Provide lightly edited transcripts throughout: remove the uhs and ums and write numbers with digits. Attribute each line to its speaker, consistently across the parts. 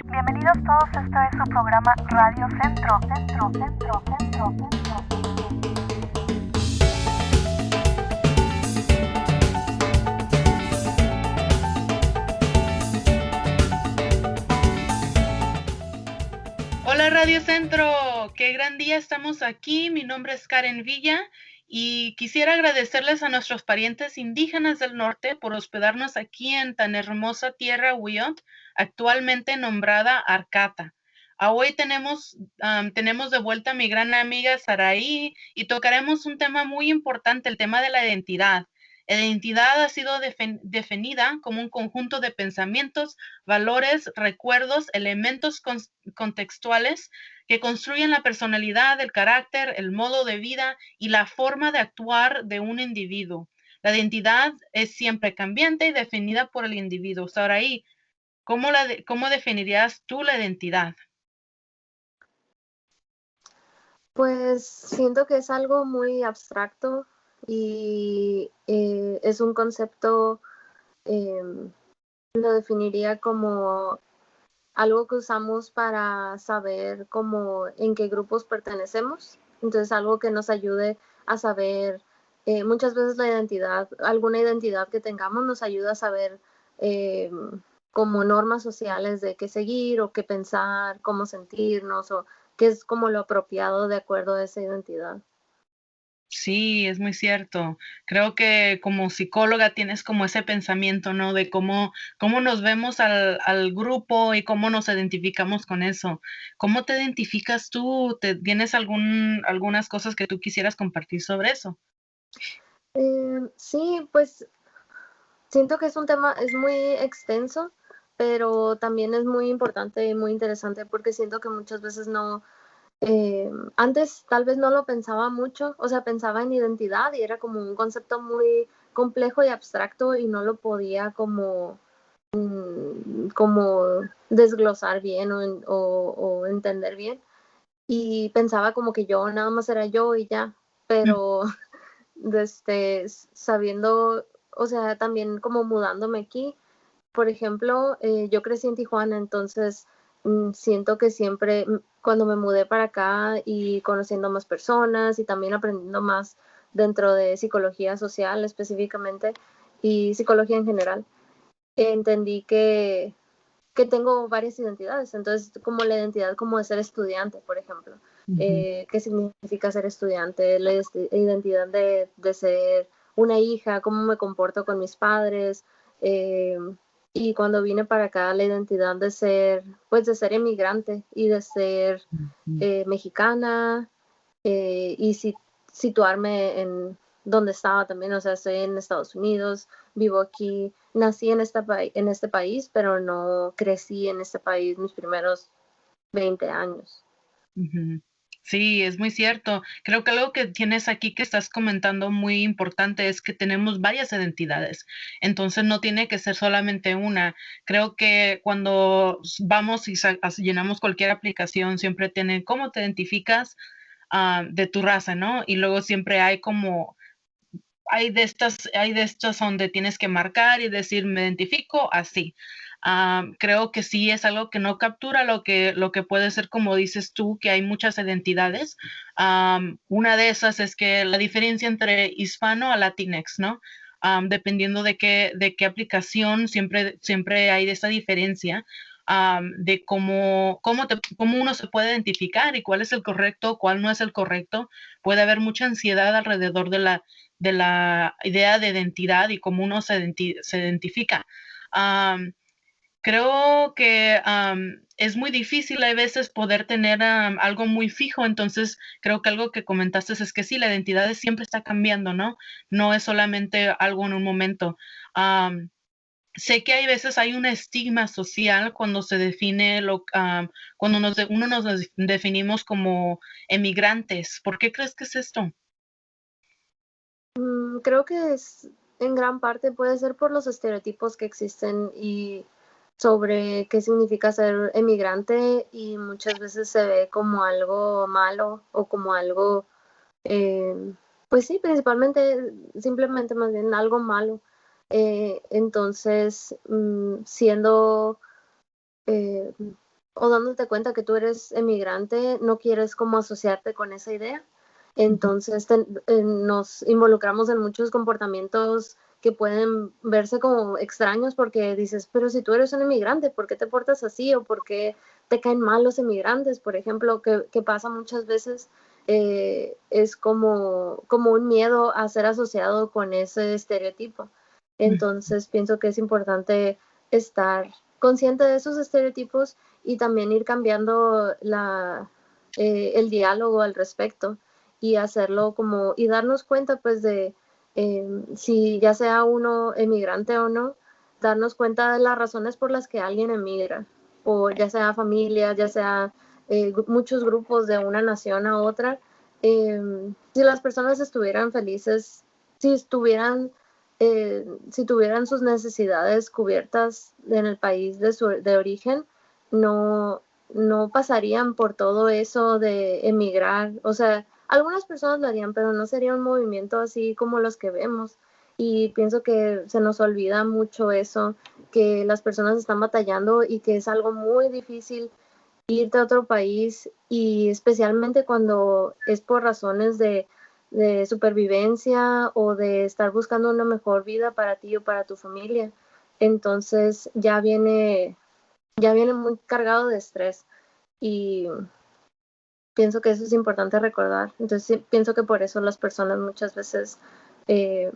Speaker 1: Bienvenidos todos, esto es su programa Radio Centro.
Speaker 2: Hola Radio Centro, qué gran día estamos aquí. Mi nombre es Karen Villa y quisiera agradecerles a nuestros parientes indígenas del norte por hospedarnos aquí en tan hermosa tierra Wiyot, actualmente nombrada Arcata. Hoy tenemos de vuelta a mi gran amiga Saraí y tocaremos un tema muy importante, el tema de la identidad. La identidad ha sido definida como un conjunto de pensamientos, valores, recuerdos, elementos contextuales que construyen la personalidad, el carácter, el modo de vida y la forma de actuar de un individuo. La identidad es siempre cambiante y definida por el individuo. Saraí, ¿cómo definirías tú la identidad?
Speaker 3: Pues siento que es algo muy abstracto y es un concepto, lo definiría como algo que usamos para saber cómo en qué grupos pertenecemos. Entonces algo que nos ayude a saber, muchas veces la identidad, alguna identidad que tengamos nos ayuda a saber eh, como normas sociales de qué seguir o qué pensar, cómo sentirnos o qué es como lo apropiado de acuerdo a esa identidad.
Speaker 2: Sí, es muy cierto. Creo que como psicóloga tienes como ese pensamiento, ¿no? De cómo nos vemos al grupo y cómo nos identificamos con eso. ¿Cómo te identificas tú? ¿Tienes algunas cosas que tú quisieras compartir sobre eso?
Speaker 3: Sí, pues siento que es un tema, es muy extenso, pero también es muy importante y muy interesante porque siento que muchas veces no, antes tal vez no lo pensaba mucho, o sea, pensaba en identidad y era como un concepto muy complejo y abstracto y no lo podía como desglosar bien o entender bien. Y pensaba como que yo nada más era yo y ya,
Speaker 2: Mm,
Speaker 3: pero sabiendo, o sea, también como mudándome aquí, por ejemplo, yo crecí en Tijuana, entonces siento que siempre cuando me mudé para acá y conociendo más personas y también aprendiendo más dentro de psicología social específicamente y psicología en general, entendí que tengo varias identidades. Entonces, como la identidad como de ser estudiante, por ejemplo.
Speaker 2: ujú.
Speaker 3: ¿Qué significa ser estudiante? La identidad de ser una hija, cómo me comporto con mis padres. eh, y cuando vine para acá, la identidad de ser, pues de ser emigrante y de ser
Speaker 2: Ujú.
Speaker 3: mexicana y situarme en donde estaba también, o sea, estoy en Estados Unidos, vivo aquí, nací en este país, pero no crecí en este país mis primeros 20 años.
Speaker 2: Ujú. Sí, es muy cierto. Creo que algo que tienes aquí que estás comentando muy importante es que tenemos varias identidades. Entonces no tiene que ser solamente una. Creo que cuando vamos y llenamos cualquier aplicación, siempre tienen cómo te identificas de tu raza, ¿no? Y luego siempre hay como hay de estas donde tienes que marcar y decir, me identifico así. Creo que sí es algo que no captura lo que puede ser, como dices tú, que hay muchas identidades. Una de esas es que la diferencia entre hispano a latinex, ¿no? Dependiendo de qué aplicación, siempre hay de esa diferencia. De cómo uno se puede identificar y cuál es el correcto, cuál no es el correcto. Puede haber mucha ansiedad alrededor de la idea de identidad y cómo uno se identifica. Um, Creo que es muy difícil a veces poder tener algo muy fijo, entonces creo que algo que comentaste es que sí, la identidad siempre está cambiando, ¿no? No es solamente algo en un momento. Um, Sé que hay veces hay un estigma social cuando se define cuando uno nos definimos como emigrantes. ¿Por qué crees que es esto?
Speaker 3: Creo que es en gran parte puede ser por los estereotipos que existen y sobre qué significa ser emigrante y muchas veces se ve como algo malo o como algo Pues sí, principalmente, simplemente más bien algo malo. Entonces, siendo eh, o dándote cuenta que tú eres emigrante, no quieres como asociarte con esa idea. Entonces nos involucramos en muchos comportamientos que pueden verse como extraños porque dices, pero si tú eres un emigrante, ¿por qué te portas así? ¿O por qué te caen mal los emigrantes? Por ejemplo, que pasa muchas veces, es como un miedo a ser asociado con ese estereotipo. Entonces pienso que es importante estar consciente de esos estereotipos y también ir cambiando el diálogo al respecto y hacerlo como, y darnos cuenta pues de si ya sea uno emigrante o no, darnos cuenta de las razones por las que alguien emigra, o ya sea familia, ya sea muchos grupos de una nación a otra. Si las personas estuvieran felices, si estuvieran si tuvieran sus necesidades cubiertas en el país de origen, no, no pasarían por todo eso de emigrar. O sea, algunas personas lo harían, pero no sería un movimiento así como los que vemos. Y pienso que se nos olvida mucho eso, que las personas están batallando y que es algo muy difícil irte a otro país y especialmente cuando es por razones de supervivencia o de estar buscando una mejor vida para ti o para tu familia. Entonces ya viene muy cargado de estrés y pienso que eso es importante recordar. Entonces sí, pienso que por eso las personas muchas veces eh,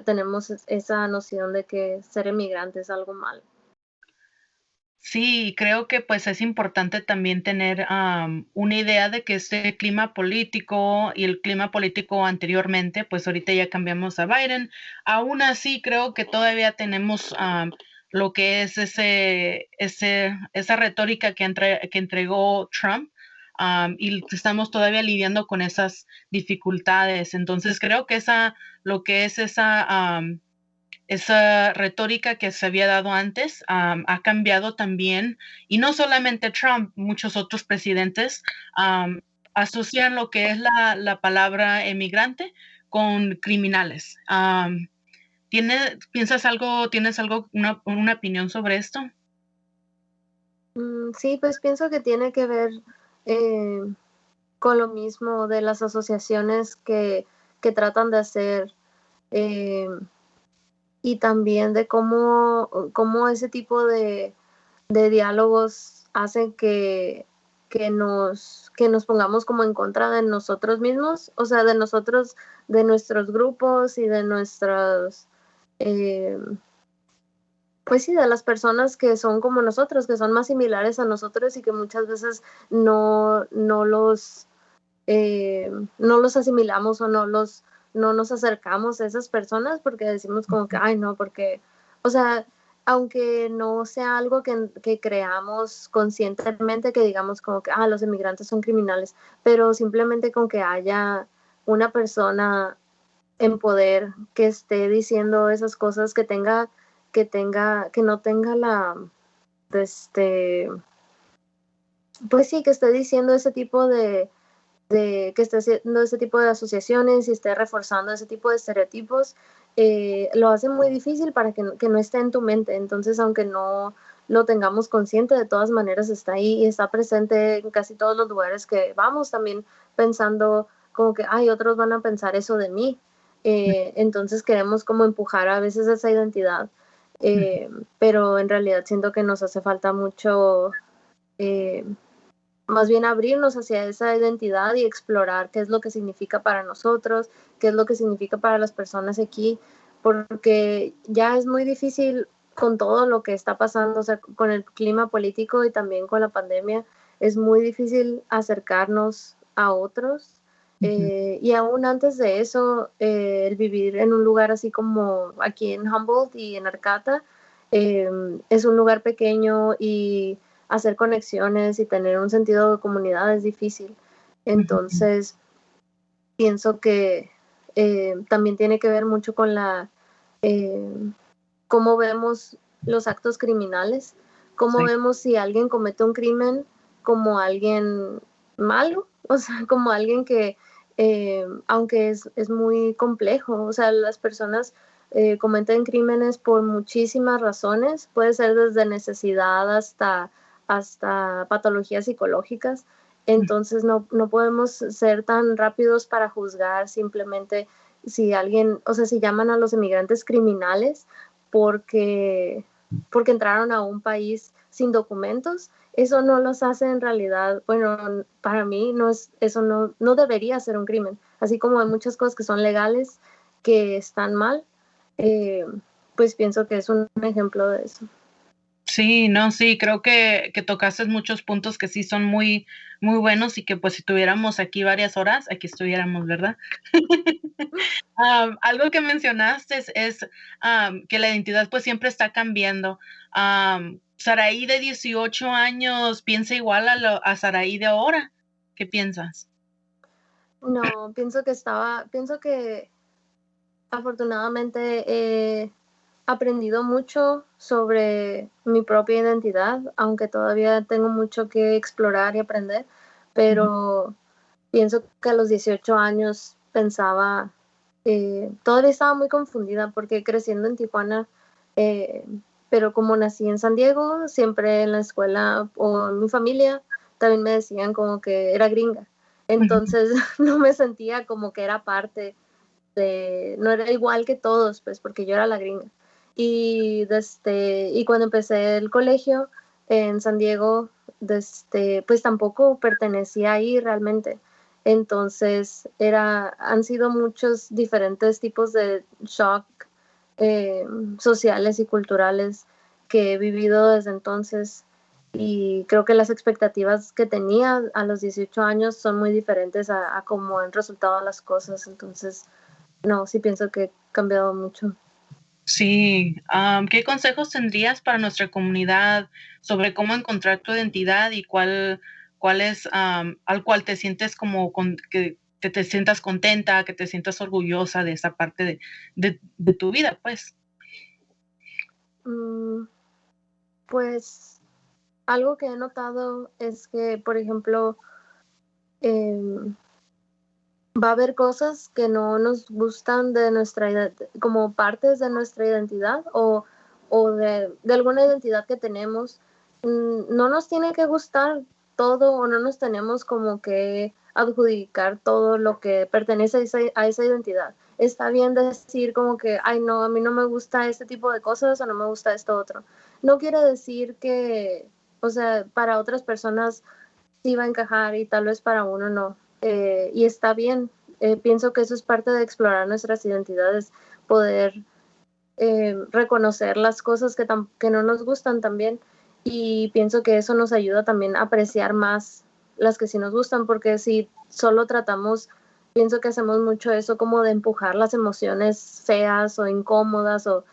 Speaker 3: tenemos esa noción de que ser emigrante es algo malo.
Speaker 2: Sí, creo que pues es importante también tener una idea de que este clima político y el clima político anteriormente, pues ahorita ya cambiamos a Biden. Aún así, creo que todavía tenemos lo que es esa retórica que entregó Trump, y estamos todavía lidiando con esas dificultades. Entonces, creo que lo que es esa retórica que se había dado antes ha cambiado también, y no solamente Trump, muchos otros presidentes asocian lo que es la palabra emigrante con criminales. ¿Tienes una opinión sobre esto?
Speaker 3: Sí, pues pienso que tiene que ver eh, con lo mismo de las asociaciones que tratan de hacer eh, y también de cómo ese tipo de diálogos hacen que nos pongamos como en contra de nosotros mismos, o sea, de nosotros, de nuestros grupos y de nuestros, eh, pues sí, de las personas que son como nosotros, que son más similares a nosotros y que muchas veces no, no los no los asimilamos o no nos acercamos a esas personas porque decimos como que, ay, no, porque, o sea, aunque no sea algo que creamos conscientemente, que digamos como que, los inmigrantes son criminales, pero simplemente con que haya una persona en poder que esté diciendo esas cosas, que no tenga este, pues sí, que esté diciendo ese tipo de que esté haciendo ese tipo de asociaciones y esté reforzando ese tipo de estereotipos, lo hace muy difícil para que no esté en tu mente. Entonces, aunque no lo tengamos consciente, de todas maneras está ahí y está presente en casi todos los lugares que vamos, también pensando como que, ay, otros van a pensar eso de mí. Entonces queremos como empujar a veces esa identidad, pero en realidad siento que nos hace falta mucho eh, más bien abrirnos hacia esa identidad y explorar qué es lo que significa para nosotros, qué es lo que significa para las personas aquí, porque ya es muy difícil con todo lo que está pasando, o sea, con el clima político y también con la pandemia, es muy difícil acercarnos a otros. Y aún antes de eso, el vivir en un lugar así como aquí en Humboldt y en Arcata, es un lugar pequeño y hacer conexiones y tener un sentido de comunidad es difícil. Entonces, pienso que también tiene que ver mucho con eh, cómo vemos los actos criminales, cómo
Speaker 2: Sí.
Speaker 3: vemos si alguien comete un crimen como alguien malo, o sea, como alguien que aunque es muy complejo. O sea, las personas cometen crímenes por muchísimas razones, puede ser desde necesidad hasta patologías psicológicas. Entonces no podemos ser tan rápidos para juzgar simplemente si alguien, o sea, si llaman a los inmigrantes criminales porque, porque entraron a un país sin documentos. Eso no los hace en realidad, bueno, para mí eso no debería ser un crimen. Así como hay muchas cosas que son legales que están mal, eh, pues pienso que es un ejemplo de eso.
Speaker 2: Sí, no, sí, creo que tocaste muchos puntos que sí son muy, muy buenos y que pues si tuviéramos aquí varias horas, aquí estuviéramos, ¿verdad? Algo que mencionaste es que la identidad pues siempre está cambiando. Saraí de 18 años piensa igual a Saraí de ahora. ¿Qué piensas?
Speaker 3: No, pienso que afortunadamente he aprendido mucho sobre mi propia identidad, aunque todavía tengo mucho que explorar y aprender,
Speaker 2: Ujú.
Speaker 3: pero pienso que a los 18 años pensaba, todavía estaba muy confundida porque creciendo en Tijuana, eh, pero como nací en San Diego, siempre en la escuela o en mi familia también me decían como que era gringa.
Speaker 2: Ujú.
Speaker 3: Entonces no me sentía como que era parte no era igual que todos, pues porque yo era la gringa. Y cuando empecé el colegio en San Diego, pues tampoco pertenecía ahí realmente. Entonces han sido muchos diferentes tipos de shock eh, sociales y culturales que he vivido desde entonces. Y creo que las expectativas que tenía a los 18 años son muy diferentes a cómo han resultado las cosas. Entonces, no, sí pienso que he cambiado mucho.
Speaker 2: Sí, ¿qué consejos tendrías para nuestra comunidad sobre cómo encontrar tu identidad y cuál es al cual te sientes como que te sientas contenta, que te sientas orgullosa de esa parte de tu vida, pues?
Speaker 3: Mm, pues algo que he notado es que, por ejemplo, em, va a haber cosas que no nos gustan de como partes de nuestra identidad o de alguna identidad que tenemos. No nos tiene que gustar todo o no nos tenemos como que adjudicar todo lo que pertenece a esa identidad. Está bien decir como que, ay, no, a mí no me gusta este tipo de cosas o no me gusta esto otro. No quiere decir que, o sea, para otras personas sí va a encajar y tal vez para uno no. Y está bien. Pienso que eso es parte de explorar nuestras identidades, poder reconocer las cosas que no nos gustan también. Y pienso que eso nos ayuda también a apreciar más las que sí nos gustan, porque si solo tratamos, pienso que hacemos mucho eso como de empujar las emociones feas o incómodas o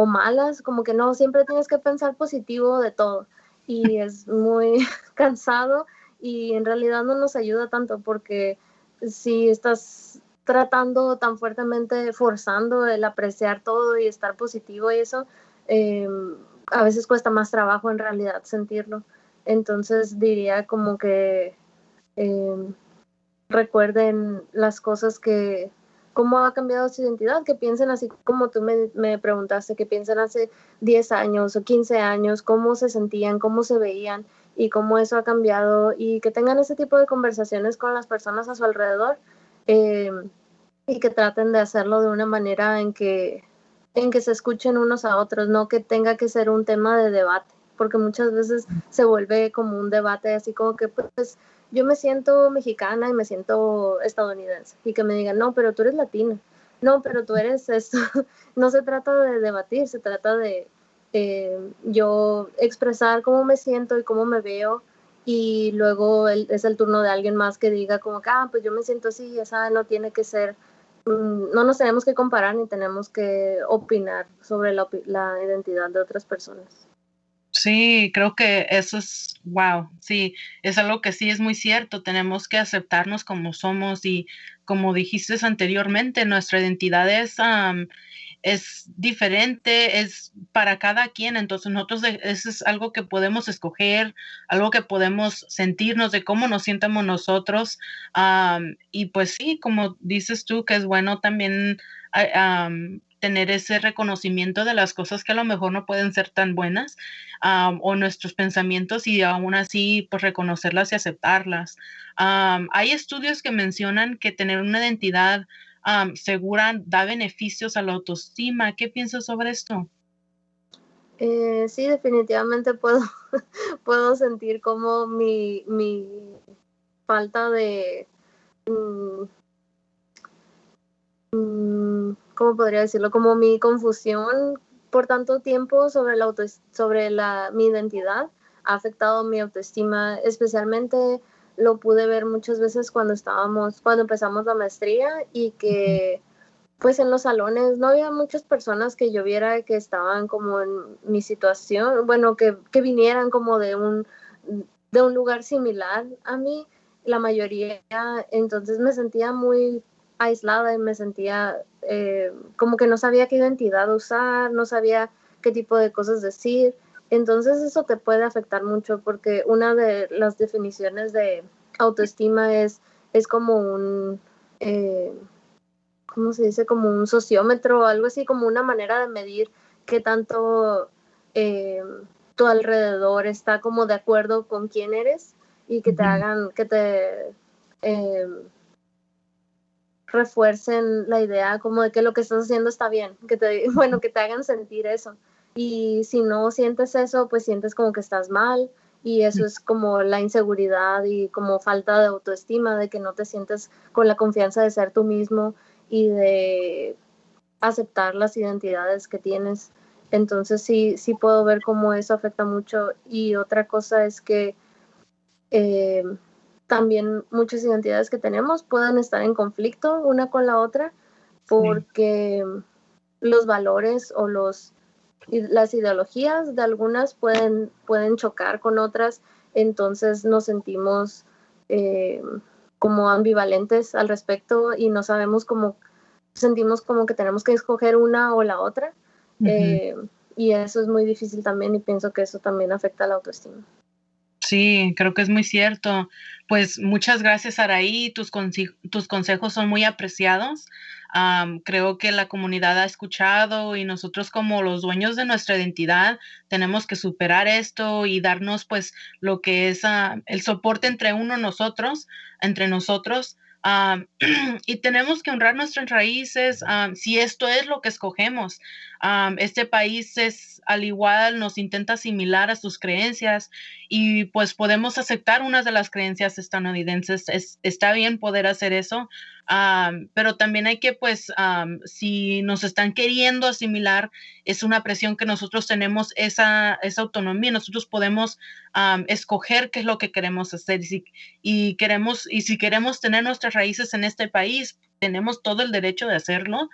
Speaker 3: malas, como que no, siempre tienes que pensar positivo de todo. Y es muy cansado y en realidad no nos ayuda tanto porque si estás tratando tan fuertemente, forzando el apreciar todo y estar positivo y eso, eh, a veces cuesta más trabajo en realidad sentirlo. Entonces diría como que eh, recuerden las cosas cómo ha cambiado su identidad, que piensen así como tú me preguntaste, que piensen hace 10 años o 15 años, cómo se sentían, cómo se veían y cómo eso ha cambiado y que tengan ese tipo de conversaciones con las personas a su alrededor. Eh, y que traten de hacerlo de una manera en que se escuchen unos a otros, no que tenga que ser un tema de debate, porque muchas veces se vuelve como un debate así como que pues yo me siento mexicana y me siento estadounidense y que me digan, no, pero tú eres latina, no, pero tú eres esto. No se trata de debatir, se trata de yo expresar cómo me siento y cómo me veo y luego es el turno de alguien más que diga como que, pues yo me siento así, esa no tiene que ser, no nos tenemos que comparar ni tenemos que opinar sobre la identidad de otras personas.
Speaker 2: Sí, creo que eso es, wow, sí, es algo que sí es muy cierto. Tenemos que aceptarnos como somos y como dijiste anteriormente, nuestra identidad es diferente, es para cada quien. Entonces nosotros eso es algo que podemos escoger, algo que podemos sentirnos de cómo nos sientamos nosotros. Y pues sí, como dices tú, que es bueno también tener ese reconocimiento de las cosas que a lo mejor no pueden ser tan buenas, o nuestros pensamientos, y aún así pues reconocerlas y aceptarlas. Hay estudios que mencionan que tener una identidad segura da beneficios a la autoestima. ¿Qué piensas sobre esto?
Speaker 3: Sí, definitivamente puedo, puedo sentir como mi falta de, ¿cómo podría decirlo? Como mi confusión por tanto tiempo sobre mi identidad ha afectado mi autoestima, especialmente lo pude ver muchas veces cuando empezamos la maestría, y que pues en los salones no había muchas personas que yo viera que estaban como en mi situación, bueno, que vinieran como de un lugar similar a mí, la mayoría. Entonces me sentía muy aislada y me sentía como que no sabía qué identidad usar, no sabía qué tipo de cosas decir. Entonces eso te puede afectar mucho, porque una de las definiciones de autoestima es como eh, ¿cómo se dice? Como un sociómetro o algo así, como una manera de medir qué tanto eh, tu alrededor está como de acuerdo con quién eres, y que te
Speaker 2: Ujú.
Speaker 3: hagan, que te eh, refuercen la idea como de que lo que estás haciendo está bien, bueno, que te hagan sentir eso. Y si no sientes eso, pues sientes como que estás mal, y eso es como la inseguridad y como falta de autoestima, de que no te sientes con la confianza de ser tú mismo y de aceptar las identidades que tienes. Entonces sí puedo ver cómo eso afecta mucho. Y otra cosa es que eh, también muchas identidades que tenemos pueden estar en conflicto una con la otra,
Speaker 2: Sí.
Speaker 3: porque los valores o las ideologías de algunas pueden chocar con otras. Entonces nos sentimos eh, como ambivalentes al respecto, y no sabemos cómo, sentimos como que tenemos que escoger una o la otra.
Speaker 2: Ujú.
Speaker 3: eh, y eso es muy difícil también, y pienso que eso también afecta a la autoestima.
Speaker 2: Sí, creo que es muy cierto. Pues muchas gracias, Araí. Tus consejos son muy apreciados. Creo que la comunidad ha escuchado, y nosotros como los dueños de nuestra identidad tenemos que superar esto y darnos pues lo que es el soporte entre nosotros. Y tenemos que honrar nuestras raíces, si esto es lo que escogemos. Este país es al igual, nos intenta asimilar a sus creencias, y pues podemos aceptar unas de las creencias estadounidenses. Está bien poder hacer eso, pero también hay que, pues, si nos están queriendo asimilar, es una presión que nosotros tenemos esa autonomía. Nosotros podemos escoger qué es lo que queremos hacer, y si queremos tener nuestras raíces en este país, tenemos todo el derecho de hacerlo,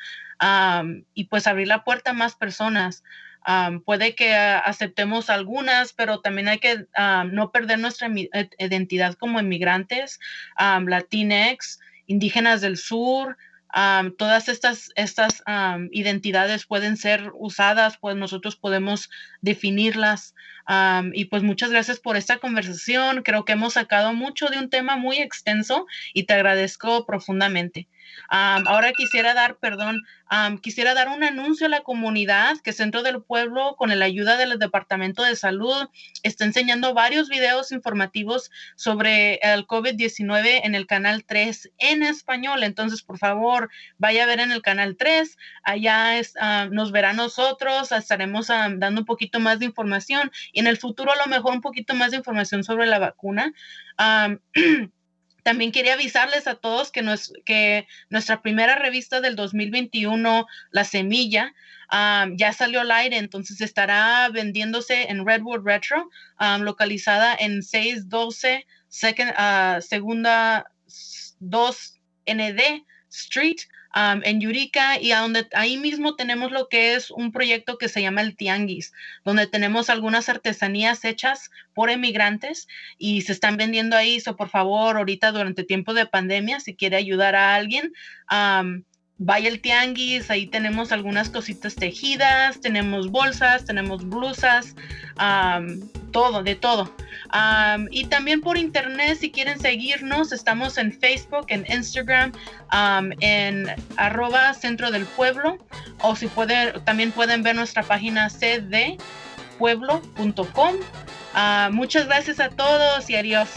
Speaker 2: y pues abrir la puerta a más personas. Puede que aceptemos algunas, pero también hay que no perder nuestra identidad como inmigrantes, Latinx, indígenas del sur. Todas estas identidades pueden ser usadas, pues nosotros podemos definirlas. Y pues muchas gracias por esta conversación. Creo que hemos sacado mucho de un tema muy extenso, y te agradezco profundamente. Ahora quisiera dar un anuncio a la comunidad, que Centro del Pueblo, con la ayuda del Departamento de Salud, está enseñando varios videos informativos sobre el COVID-19 en el canal 3 en español. Entonces, por favor, vaya a ver en el canal 3. Allá nos verá a nosotros, estaremos dando un poquito más de información, y en el futuro a lo mejor un poquito más de información sobre la vacuna. También quería avisarles a todos que nuestra primera revista del 2021, La Semilla, ya salió al aire. Entonces estará vendiéndose en Redwood Retro, localizada en 612 Segunda 2 ND Street, en Yurica, y ahí mismo tenemos lo que es un proyecto que se llama el Tianguis, donde tenemos algunas artesanías hechas por emigrantes, y se están vendiendo ahí. So, por favor, ahorita durante tiempo de pandemia, si quiere ayudar a alguien, vaya al tianguis, ahí tenemos algunas cositas tejidas, tenemos bolsas, tenemos blusas, todo, de todo. Y también por internet, si quieren seguirnos, estamos en Facebook, en Instagram, en @Centro del Pueblo, o si también pueden ver nuestra página cdpueblo.com. Muchas gracias a todos y adiós.